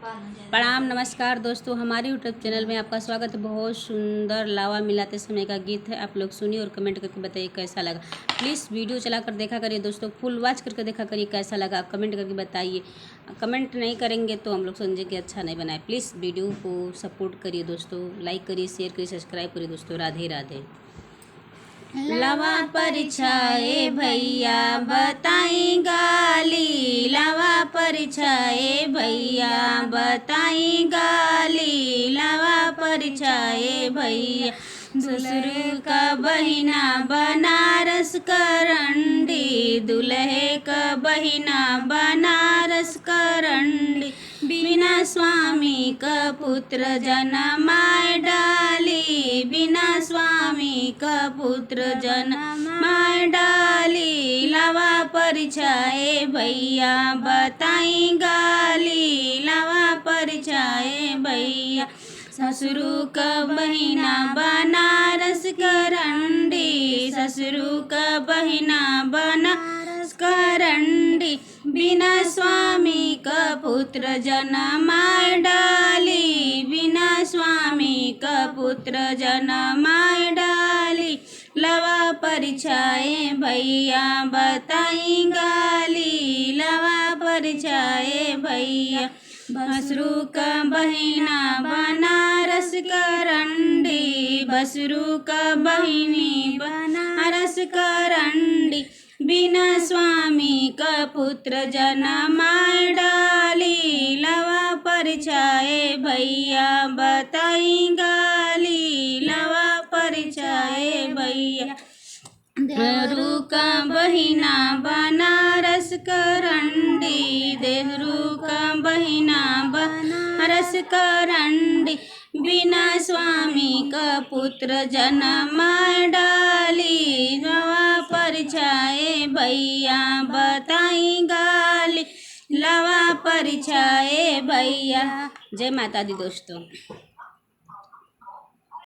प्रणाम नमस्कार दोस्तों, हमारे यूट्यूब चैनल में आपका स्वागत है। बहुत सुंदर लावा मिलाते समय का गीत है, आप लोग सुनिए और कमेंट करके बताइए कैसा लगा। प्लीज़ वीडियो चला कर देखा करिए दोस्तों, फुल वॉच करके देखा करिए कैसा लगा, कमेंट करके बताइए। कमेंट नहीं करेंगे तो हम लोग समझें कि अच्छा नहीं बनाए। प्लीज़ वीडियो को सपोर्ट करिए दोस्तों, लाइक करिए, शेयर करिए, सब्सक्राइब करिए दोस्तों। राधे राधे। लावा परिछाए भैया बताई गाली, लावा परिछाए भैया बताई गाली, लावा परिछाए भैया। ससुर का बहिना बनारस करंडी, दुल्हे का बहिना बनारस करंडी। बिना स्वामी का पुत्र जनमाय डाली, बिना स्वामी का पुत्र जनमाय डाली। लावा परिछाए भैया बताई गाली, लावा परिछाए भैया। ससुरु का बहिना बनारस करंडी, ससुरु का बहिना बनारस करंडी। बिना स्वामी का पुत्र जनमाय डाली, बिना स्वामी का पुत्र जनमाय डाली। लावा परिछाए भैया बताई गाली, लावा परिछाए भैया। बसरू का बहिना बनारस करंडी, बसरू का बहिनी बनारस करंडी। बिना स्वामी का पुत्र जनमाय डाली, लावा परिछाए भैया बताई गाली, लावा परिछाए भैया। देहरू का बहिना बनारस करंडी, देहरू का बहिना बनारस करंडी। बिना स्वामी का पुत्र जनमाय डाली, लावा परिछाए भैया बताई गाली, लावा परिछाए भैया। जय माता दी दोस्तों।